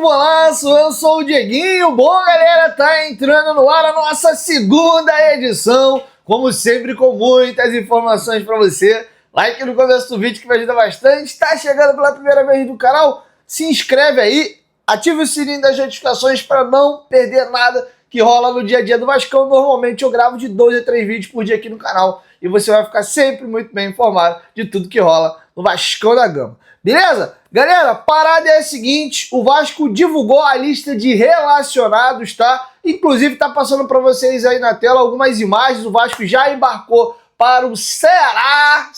Futebolaço, eu sou o Dieguinho. Bom, galera, tá entrando no ar a nossa segunda edição, como sempre com muitas informações para você. Like no começo do vídeo que me ajuda bastante. Tá chegando pela primeira vez no canal? Se inscreve aí, ative o sininho das notificações para não perder nada que rola no dia a dia do Vascão. Normalmente eu gravo de 2 a 3 vídeos por dia aqui no canal e você vai ficar sempre muito bem informado de tudo que rola no Vascão da Gama. Beleza? Galera, a parada é a seguinte, o Vasco divulgou a lista de relacionados, tá? Inclusive tá passando para vocês aí na tela algumas imagens, o Vasco já embarcou para o Ceará,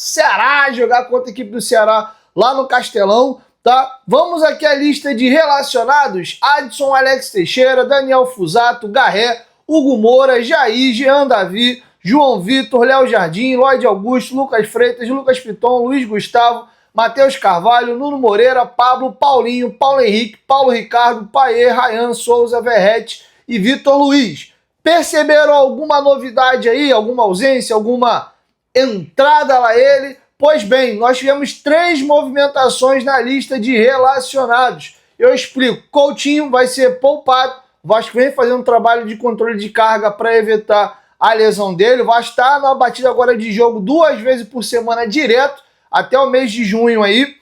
jogar contra a equipe do Ceará lá no Castelão, tá? Vamos aqui à lista de relacionados: Adson, Alex Teixeira, Daniel Fusato, Garré, Hugo Moura, Jair, Jean Davi, João Vitor, Léo Jardim, Lloyd Augusto, Lucas Freitas, Lucas Piton, Luiz Gustavo, Matheus Carvalho, Nuno Moreira, Pablo, Paulinho, Paulo Henrique, Paulo Ricardo, Paê, Ryan Souza, Verrete e Vitor Luiz. Perceberam alguma novidade aí, alguma ausência, alguma entrada lá ele? Pois bem, nós tivemos 3 movimentações na lista de relacionados. Eu explico. Coutinho vai ser poupado. O Vasco vem fazendo um trabalho de controle de carga para evitar a lesão dele. O Vasco está na batida agora de jogo 2 vezes por semana direto, até o mês de junho aí.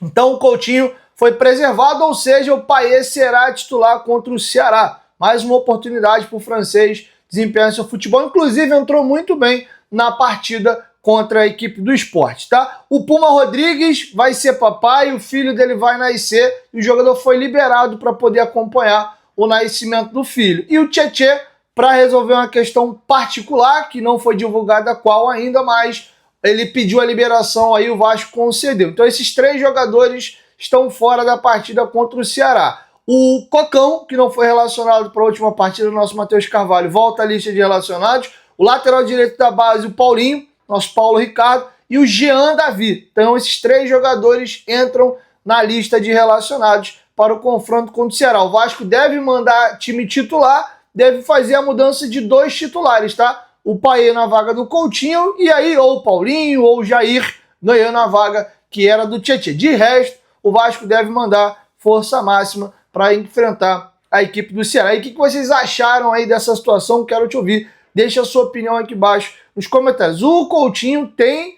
Então o Coutinho foi preservado, ou seja, o Payet será titular contra o Ceará. Mais uma oportunidade para o francês desempenhar seu futebol. Inclusive entrou muito bem na partida contra a equipe do Sport, tá? O Puma Rodrigues vai ser papai, o filho dele vai nascer e o jogador foi liberado para poder acompanhar o nascimento do filho. E o Tietê, para resolver uma questão particular, que não foi divulgada qual ainda, mas ele pediu a liberação aí, o Vasco concedeu. Então esses 3 jogadores estão fora da partida contra o Ceará. O Cocão, que não foi relacionado para a última partida do nosso Matheus Carvalho, volta à lista de relacionados. O lateral direito da base, o Paulinho, nosso Paulo Ricardo, e o Jean Davi. Então esses 3 jogadores entram na lista de relacionados para o confronto contra o Ceará. O Vasco deve mandar time titular, deve fazer a mudança de 2 titulares, tá? O Payet na vaga do Coutinho, e aí ou o Paulinho ou o Jair ganhando a vaga que era do Tietê. De resto, o Vasco deve mandar força máxima para enfrentar a equipe do Ceará. E o que vocês acharam aí dessa situação? Quero te ouvir. Deixa a sua opinião aqui embaixo nos comentários. O Coutinho tem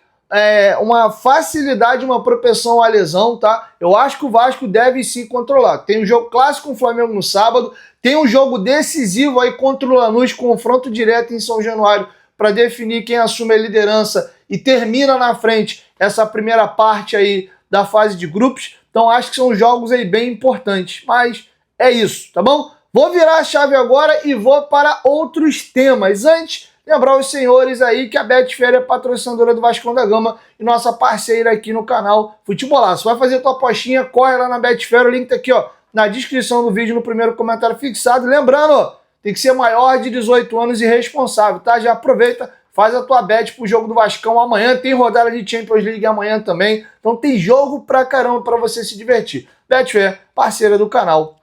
uma facilidade, uma propensão à lesão, tá? Eu acho que o Vasco deve se controlar. Tem um jogo clássico com o Flamengo no sábado, tem um jogo decisivo aí contra o Lanús, confronto direto em São Januário, para definir quem assume a liderança e termina na frente essa primeira parte aí da fase de grupos. Então acho que são jogos aí bem importantes, mas é isso, tá bom? Vou virar a chave agora e vou para outros temas. Antes, lembrar os senhores aí que a Betfair é patrocinadora do Vascão da Gama e nossa parceira aqui no canal Futebolaço. Vai fazer tua apostinha, corre lá na Betfair, o link tá aqui ó, na descrição do vídeo, no primeiro comentário fixado. Lembrando, ó, tem que ser maior de 18 anos e responsável, tá? Já aproveita, faz a tua bet pro jogo do Vascão amanhã, tem rodada de Champions League amanhã também, então tem jogo pra caramba pra você se divertir. Betfair, parceira do canal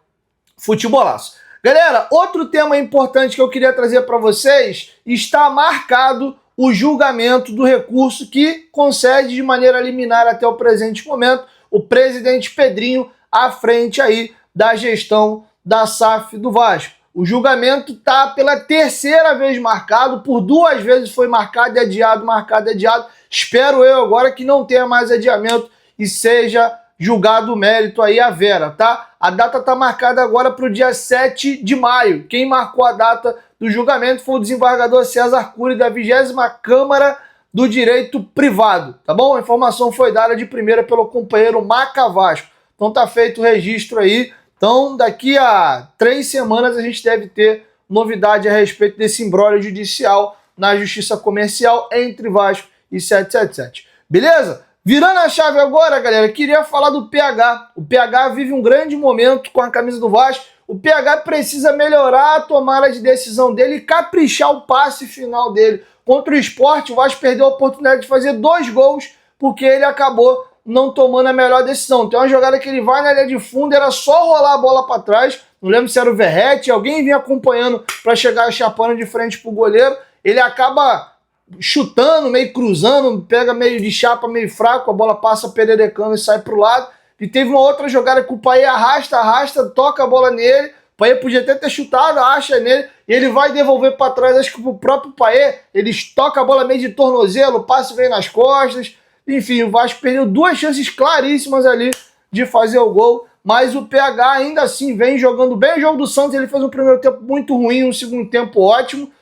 Futebolaço. Galera, outro tema importante que eu queria trazer para vocês, está marcado o julgamento do recurso que concede de maneira liminar até o presente momento o presidente Pedrinho à frente aí da gestão da SAF do Vasco. O julgamento está pela 3ª vez marcado, por 2 vezes foi marcado e adiado, marcado e adiado. Espero eu agora que não tenha mais adiamento e seja julgado o mérito aí a Vera, tá? A data tá marcada agora para o dia 7 de maio. Quem marcou a data do julgamento foi o desembargador César Cury, da 20ª Câmara do Direito Privado, tá bom? A informação foi dada de primeira pelo companheiro Maca Vasco. Então tá feito o registro aí. Então daqui a 3 semanas a gente deve ter novidade a respeito desse imbróglio judicial na Justiça Comercial entre Vasco e 777. Beleza? Virando a chave agora, galera, queria falar do PH. O PH vive um grande momento com a camisa do Vasco. O PH precisa melhorar a tomada de decisão dele e caprichar o passe final dele. Contra o Sport, o Vasco perdeu a oportunidade de fazer 2 gols porque ele acabou não tomando a melhor decisão. Tem uma jogada que ele vai na linha de fundo, era só rolar a bola para trás. Não lembro se era o Verrete, alguém vinha acompanhando para chegar chapando de frente pro goleiro. Ele acaba chutando, meio cruzando, pega meio de chapa, meio fraco, a bola passa pererecando e sai pro lado. E teve uma outra jogada que o Payet arrasta, toca a bola nele. O Payet podia até ter chutado, acha nele, e ele vai devolver para trás, acho que pro próprio Payet, ele toca a bola meio de tornozelo, o passe vem nas costas. Enfim, o Vasco perdeu 2 chances claríssimas ali de fazer o gol, mas o PH ainda assim vem jogando bem. O jogo do Santos, ele fez um primeiro tempo muito ruim, um segundo tempo ótimo,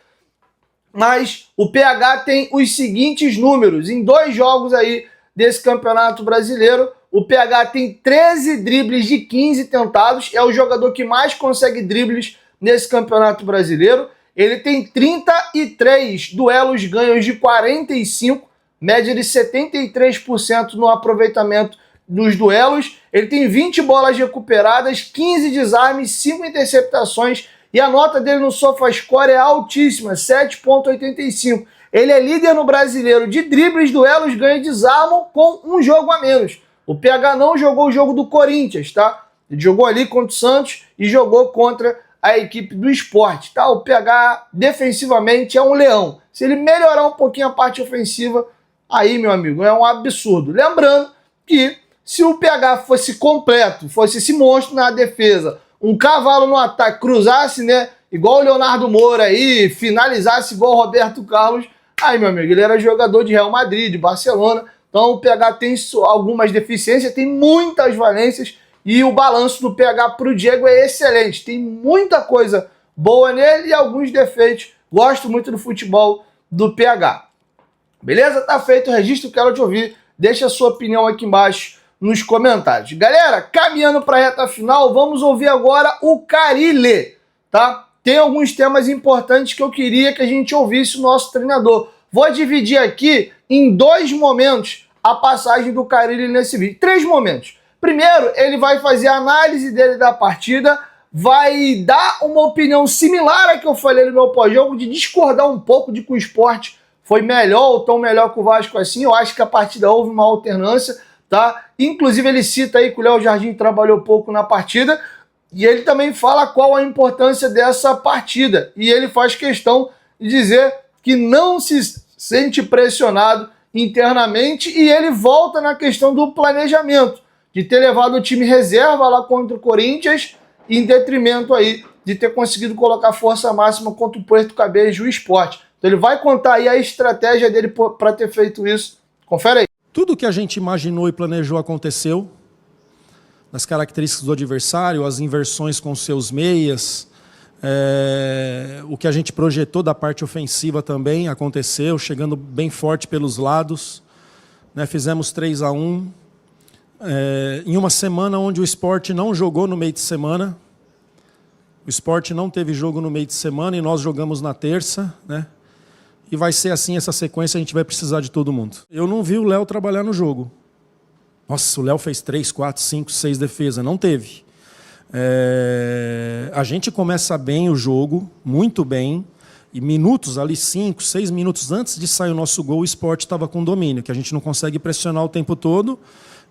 mas o PH tem os seguintes números: em 2 jogos aí desse Campeonato Brasileiro, o PH tem 13 dribles de 15 tentados, é o jogador que mais consegue dribles nesse Campeonato Brasileiro. Ele tem 33 duelos ganhos de 45, média de 73% no aproveitamento nos duelos. Ele tem 20 bolas recuperadas, 15 desarmes, 5 interceptações, e a nota dele no SofaScore é altíssima, 7,85. Ele é líder no Brasileiro de dribles, duelos, ganho e desarmo com um jogo a menos. O PH não jogou o jogo do Corinthians, tá? Ele jogou ali contra o Santos e jogou contra a equipe do Sport, tá? O PH defensivamente é um leão. Se ele melhorar um pouquinho a parte ofensiva, aí, meu amigo, é um absurdo. Lembrando que se o PH fosse completo, fosse esse monstro na defesa, um cavalo no ataque, cruzasse, né, igual o Leonardo Moura aí, finalizasse igual o Roberto Carlos, aí, meu amigo, ele era jogador de Real Madrid, de Barcelona. Então o PH tem algumas deficiências, tem muitas valências, e o balanço do PH para o Diego é excelente. Tem muita coisa boa nele e alguns defeitos. Gosto muito do futebol do PH. Beleza? Tá feito o registro, quero te ouvir. Deixa a sua opinião aqui embaixo nos comentários. Galera, caminhando para a reta final, vamos ouvir agora o Carille, tá? Tem alguns temas importantes que eu queria que a gente ouvisse o nosso treinador. Vou dividir aqui em 2 momentos a passagem do Carille nesse vídeo. 3 momentos. Primeiro, ele vai fazer a análise dele da partida, vai dar uma opinião similar à que eu falei no meu pós-jogo, de discordar um pouco de que o Sport foi melhor ou tão melhor que o Vasco assim. Eu acho que a partida houve uma alternância, tá? Inclusive ele cita aí que o Léo Jardim trabalhou pouco na partida, e ele também fala qual a importância dessa partida. E ele faz questão de dizer que não se sente pressionado internamente, e ele volta na questão do planejamento, de ter levado o time reserva lá contra o Corinthians, em detrimento aí de ter conseguido colocar força máxima contra o Puerto Cabello e o Sport. Então ele vai contar aí a estratégia dele para ter feito isso. Confere aí. Tudo que a gente imaginou e planejou aconteceu, nas características do adversário, as inversões com seus meias, o que a gente projetou da parte ofensiva também aconteceu, chegando bem forte pelos lados, né? Fizemos 3-1, em uma semana onde o Sport não jogou no meio de semana. O Sport não teve jogo no meio de semana e nós jogamos na terça, né? E vai ser assim essa sequência, a gente vai precisar de todo mundo. Eu não vi o Léo trabalhar no jogo. Nossa, o Léo fez 3, 4, 5, 6 defesas. Não teve. A gente começa bem o jogo, muito bem, e minutos ali, 5, 6 minutos antes de sair o nosso gol, o Sport estava com domínio, que a gente não consegue pressionar o tempo todo.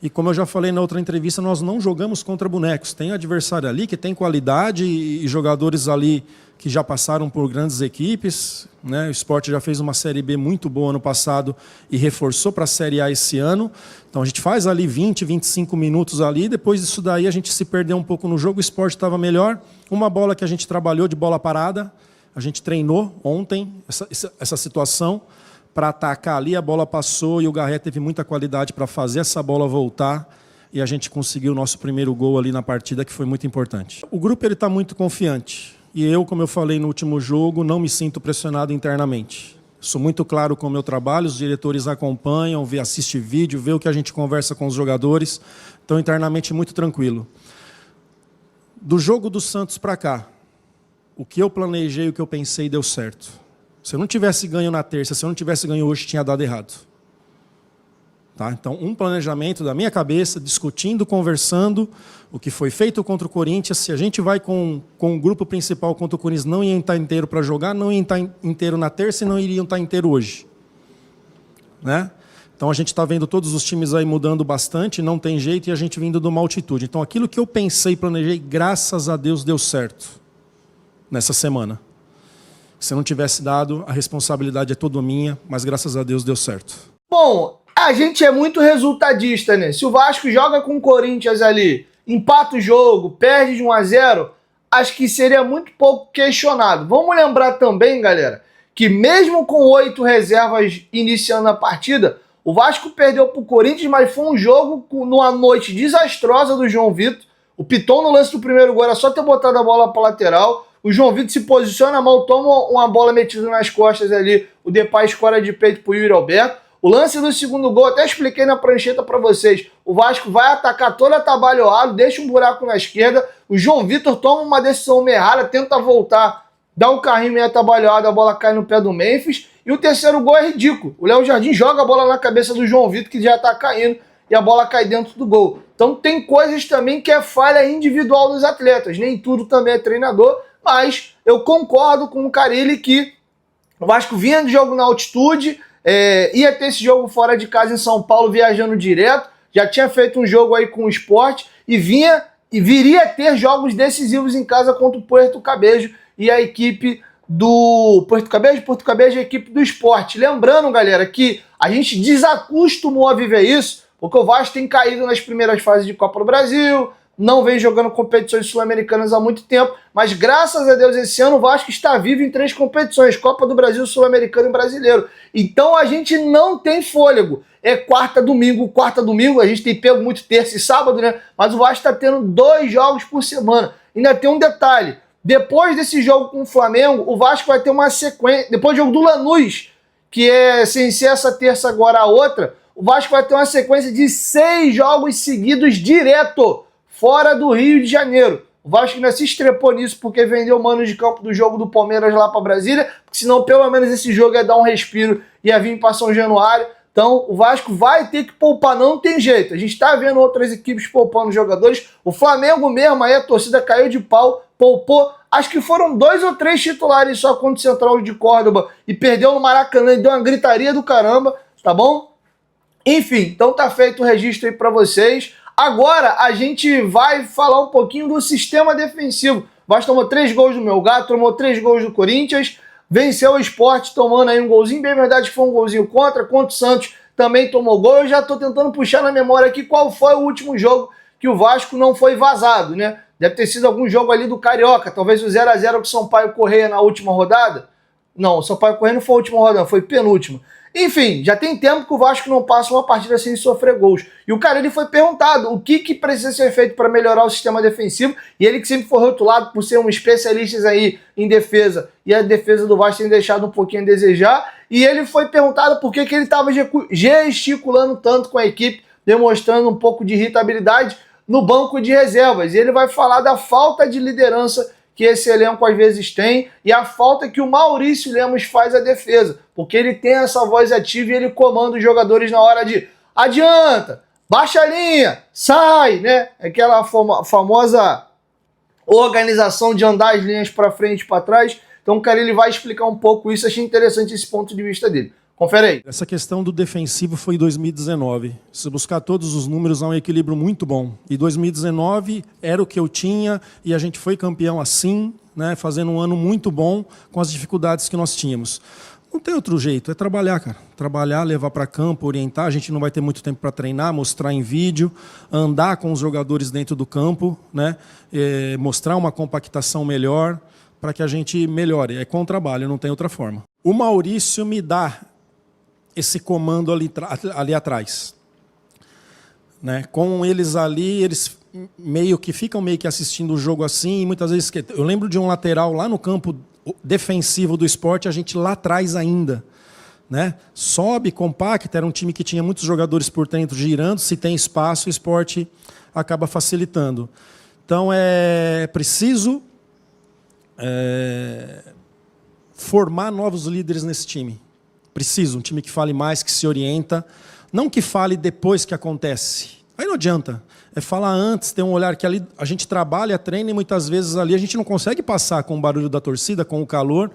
E como eu já falei na outra entrevista, nós não jogamos contra bonecos. Tem adversário ali que tem qualidade e jogadores ali que já passaram por grandes equipes, né? O Sport já fez uma Série B muito boa ano passado e reforçou para a Série A esse ano. Então a gente faz ali 20, 25 minutos ali, depois disso daí a gente se perdeu um pouco no jogo, o Sport estava melhor. Uma bola que a gente trabalhou de bola parada, a gente treinou ontem essa situação para atacar ali, a bola passou e o Garré teve muita qualidade para fazer essa bola voltar e a gente conseguiu o nosso primeiro gol ali na partida, que foi muito importante. O grupo está muito confiante. E eu, como eu falei no último jogo, não me sinto pressionado internamente. Sou muito claro com o meu trabalho, os diretores acompanham, assistem vídeo, vê o que a gente conversa com os jogadores. Então, internamente, muito tranquilo. Do jogo do Santos para cá, o que eu planejei, o que eu pensei, deu certo. Se eu não tivesse ganho na terça, se eu não tivesse ganho hoje, tinha dado errado. Tá? Então, um planejamento da minha cabeça, discutindo, conversando, o que foi feito contra o Corinthians. Se a gente vai com o grupo principal contra o Corinthians, não ia estar inteiro para jogar, não ia estar inteiro na terça e não iriam estar inteiro hoje. Né? Então, a gente está vendo todos os times aí mudando bastante, não tem jeito, e a gente vindo de uma altitude. Então, aquilo que eu pensei e planejei, graças a Deus, deu certo nessa semana. Se eu não tivesse dado, a responsabilidade é toda minha, mas graças a Deus deu certo. Bom, A gente é muito resultadista, né? Se o Vasco joga com o Corinthians ali, empata o jogo, perde de 1-0, acho que seria muito pouco questionado. Vamos lembrar também, galera, que mesmo com 8 reservas iniciando a partida, o Vasco perdeu para o Corinthians, mas foi um jogo numa noite desastrosa do João Vitor. O Piton no lance do primeiro gol era só ter botado a bola para lateral. O João Vitor se posiciona mal, toma uma bola metida nas costas ali. O Depay escora de peito para o Yuri Alberto. O lance do segundo gol, até expliquei na prancheta para vocês. O Vasco vai atacar todo atabalhoado, deixa um buraco na esquerda. O João Vitor toma uma decisão meio errada, tenta voltar, dá um carrinho meio atabalhoado, a bola cai no pé do Memphis. E o terceiro gol é ridículo. O Léo Jardim joga a bola na cabeça do João Vitor, que já está caindo, e a bola cai dentro do gol. Então tem coisas também que é falha individual dos atletas. Nem tudo também é treinador, mas eu concordo com o Carille que o Vasco vinha de jogo na altitude, ia ter esse jogo fora de casa em São Paulo, viajando direto, já tinha feito um jogo aí com o Sport e viria a ter jogos decisivos em casa contra o Puerto Cabello e a equipe do Puerto Cabello é a equipe do Sport. Lembrando, galera, que a gente desacostumou a viver isso, porque o Vasco tem caído nas primeiras fases de Copa do Brasil, não vem jogando competições sul-americanas há muito tempo, mas graças a Deus esse ano o Vasco está vivo em 3 competições, Copa do Brasil, Sul-Americano e Brasileiro. Então a gente não tem fôlego. É quarta, domingo, a gente tem pego muito terça e sábado, né? Mas o Vasco está tendo 2 jogos por semana. Ainda tem um detalhe, depois desse jogo com o Flamengo, o Vasco vai ter uma sequência, depois do jogo do Lanús, que é sem ser essa terça agora a outra, o Vasco vai ter uma sequência de 6 jogos seguidos direto, fora do Rio de Janeiro. O Vasco ainda se estrepou nisso porque vendeu o mano de campo do jogo do Palmeiras lá para Brasília, porque senão pelo menos esse jogo ia dar um respiro e ia vir para São Januário. Então o Vasco vai ter que poupar, não tem jeito. A gente está vendo outras equipes poupando jogadores. O Flamengo mesmo, aí a torcida caiu de pau, poupou. Acho que foram 2 ou 3 titulares só contra o Central de Córdoba e perdeu no Maracanã e deu uma gritaria do caramba, tá bom? Enfim, então tá feito o registro aí para vocês. Agora a gente vai falar um pouquinho do sistema defensivo. O Vasco tomou 3 gols do Melgar, tomou 3 gols do Corinthians, venceu o Sport tomando aí um golzinho, bem verdade que foi um golzinho contra o Santos também tomou gol. Eu já tô tentando puxar na memória aqui qual foi o último jogo que o Vasco não foi vazado, né? Deve ter sido algum jogo ali do Carioca, talvez o 0-0 com o Sampaio Corrêa na última rodada. Não, o Sampaio Corrêa não foi a última rodada, foi penúltima. Enfim, já tem tempo que o Vasco não passa uma partida sem sofrer gols. E o cara, ele foi perguntado o que precisa ser feito para melhorar o sistema defensivo, e ele que sempre foi rotulado por ser um especialista aí em defesa, e a defesa do Vasco tem deixado um pouquinho a desejar, e ele foi perguntado por que ele estava gesticulando tanto com a equipe, demonstrando um pouco de irritabilidade no banco de reservas. E ele vai falar da falta de liderança que esse elenco às vezes tem e a falta que o Maurício Lemos faz à defesa, porque ele tem essa voz ativa e ele comanda os jogadores na hora de adianta, baixa a linha, sai, né? Aquela famosa organização de andar as linhas para frente e para trás. Então o cara, ele vai explicar um pouco isso, achei interessante esse ponto de vista dele. Confere aí. Essa questão do defensivo foi em 2019. Se buscar todos os números, há um equilíbrio muito bom. E 2019 era o que eu tinha e a gente foi campeão assim, né, fazendo um ano muito bom com as dificuldades que nós tínhamos. Não tem outro jeito, é trabalhar, cara. Trabalhar, levar para campo, orientar. A gente não vai ter muito tempo para treinar, mostrar em vídeo, andar com os jogadores dentro do campo, né, mostrar uma compactação melhor para que a gente melhore. É com o trabalho, não tem outra forma. O Maurício me dá esse comando ali atrás, né? Com eles ali, eles ficam meio que assistindo o jogo assim, e muitas vezes eu lembro de um lateral lá no campo defensivo do Sport, a gente lá atrás ainda, né? Sobe, compacta, era um time que tinha muitos jogadores por dentro girando, se tem espaço, o Sport acaba facilitando. Então é preciso formar novos líderes nesse time. Preciso, um time que fale mais, que se orienta. Não que fale depois que acontece. Aí não adianta. É falar antes, ter um olhar que ali a gente trabalha, treina e muitas vezes ali a gente não consegue passar com o barulho da torcida, com o calor,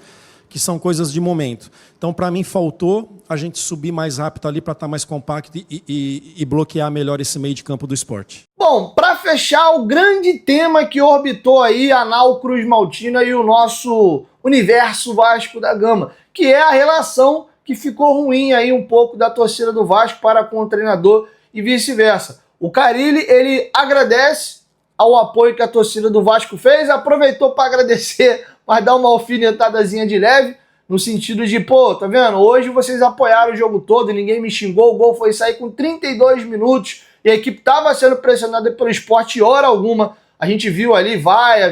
que são coisas de momento. Então, para mim, faltou a gente subir mais rápido ali para estar mais compacto e bloquear melhor esse meio de campo do Sport. Bom, para fechar, o grande tema que orbitou aí a Nau Cruz Maltina e o nosso universo Vasco da Gama, que é a relação que ficou ruim aí um pouco da torcida do Vasco para com o treinador e vice-versa. O Carille, ele agradece ao apoio que a torcida do Vasco fez, aproveitou para agradecer, mas dar uma alfinetadazinha de leve, no sentido de, pô, tá vendo? Hoje vocês apoiaram o jogo todo, ninguém me xingou, o gol foi sair com 32 minutos e a equipe estava sendo pressionada pelo Sport e hora alguma. A gente viu ali,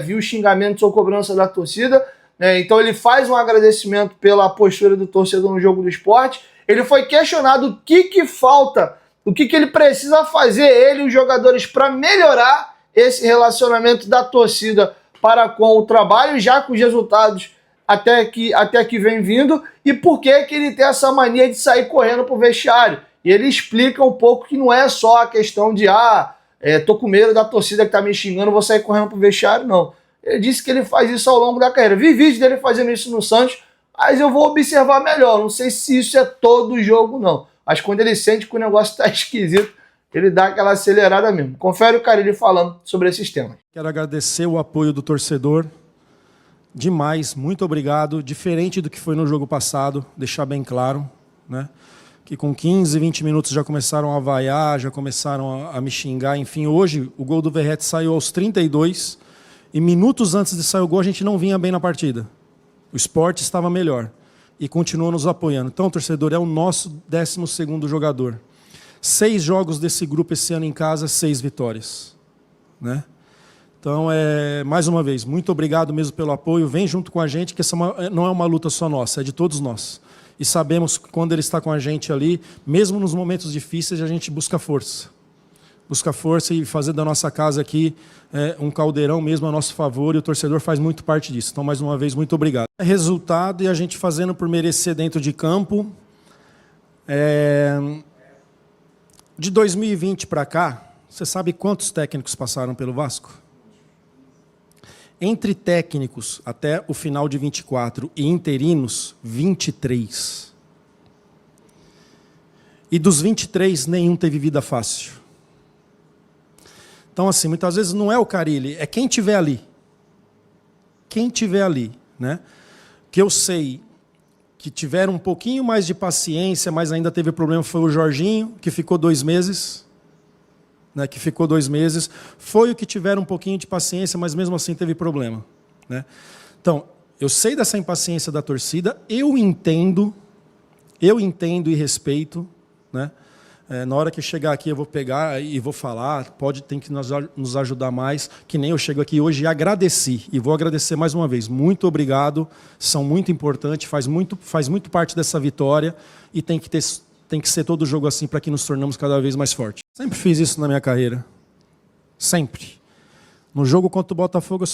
viu xingamentos ou cobrança da torcida, né? Então ele faz um agradecimento pela postura do torcedor no jogo do Sport. Ele foi questionado o que falta, o que ele precisa fazer, ele e os jogadores, para melhorar esse relacionamento da torcida para com o trabalho, já com os resultados até que vem vindo, e por que ele tem essa mania de sair correndo pro vestiário. E ele explica um pouco que não é só a questão de tô com medo da torcida que tá me xingando, vou sair correndo pro vestiário, não. Ele disse que ele faz isso ao longo da carreira. Vi vídeo dele fazendo isso no Santos, mas eu vou observar melhor. Não sei se isso é todo jogo, não. Mas quando ele sente que o negócio tá esquisito, ele dá aquela acelerada mesmo. Confere o Carille falando sobre esses temas. Quero agradecer o apoio do torcedor. Demais, muito obrigado. Diferente do que foi no jogo passado, deixar bem claro, né? Que com 15, 20 minutos já começaram a vaiar, já começaram a me xingar. Enfim, hoje o gol do Verratti saiu aos 32 e minutos antes de sair o gol a gente não vinha bem na partida. O Sport estava melhor e continua nos apoiando. Então, torcedor, é o nosso 12º jogador. 6 jogos desse grupo esse ano em casa, 6 vitórias, né? Então, mais uma vez, muito obrigado mesmo pelo apoio. Vem junto com a gente, que essa não é uma luta só nossa, é de todos nós. E sabemos que quando ele está com a gente ali, mesmo nos momentos difíceis, a gente busca força. Busca força e fazer da nossa casa aqui um caldeirão mesmo a nosso favor, e o torcedor faz muito parte disso. Então, mais uma vez, muito obrigado. Resultado, e a gente fazendo por merecer dentro de campo. De 2020 para cá, você sabe quantos técnicos passaram pelo Vasco? Entre técnicos até o final de 24 e interinos, 23. E dos 23, nenhum teve vida fácil. Então, assim, muitas vezes não é o Carille, é quem tiver ali. Quem tiver ali, né? Que eu sei que tiveram um pouquinho mais de paciência, mas ainda teve problema, foi o Jorginho, que ficou 2 meses. Né, que ficou 2 meses, foi o que tiveram um pouquinho de paciência, mas mesmo assim teve problema. Né? Então, eu sei dessa impaciência da torcida, eu entendo e respeito. Né? Na hora que chegar aqui eu vou pegar e vou falar, tem que nos ajudar mais, que nem eu chego aqui hoje e agradeci, e vou agradecer mais uma vez. Muito obrigado, são muito importantes, faz muito parte dessa vitória, e tem que ser todo jogo assim para que nos tornamos cada vez mais fortes. Sempre fiz isso na minha carreira. Sempre. No jogo contra o Botafogo eu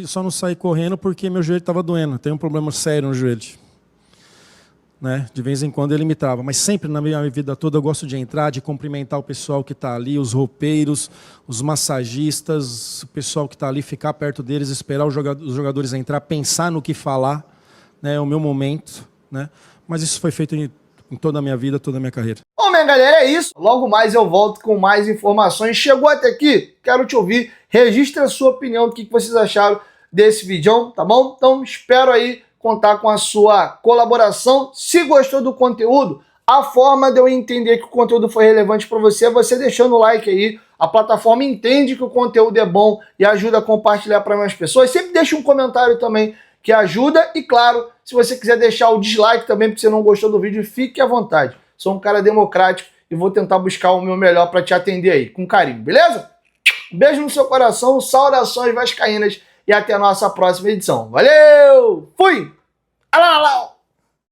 só não saí correndo porque meu joelho estava doendo. Tenho um problema sério no joelho. Né? De vez em quando ele me trava. Mas sempre na minha vida toda eu gosto de entrar, de cumprimentar o pessoal que está ali, os roupeiros, os massagistas, o pessoal que está ali, ficar perto deles, esperar os jogadores entrar, pensar no que falar. Né? É o meu momento. Né? Mas isso foi feito em toda a minha vida, toda a minha carreira. Bom, minha galera, é isso. Logo mais eu volto com mais informações. Chegou até aqui? Quero te ouvir. Registre a sua opinião do que vocês acharam desse vídeo, tá bom? Então, espero aí contar com a sua colaboração. Se gostou do conteúdo, a forma de eu entender que o conteúdo foi relevante para você é você deixando o like aí. A plataforma entende que o conteúdo é bom e ajuda a compartilhar para mais pessoas. Sempre deixa um comentário também que ajuda. E claro, se você quiser deixar o dislike também porque você não gostou do vídeo, fique à vontade. Sou um cara democrático e vou tentar buscar o meu melhor para te atender aí, com carinho, beleza? Beijo no seu coração, saudações vascaínas e até a nossa próxima edição. Valeu! Fui! Alá, alá.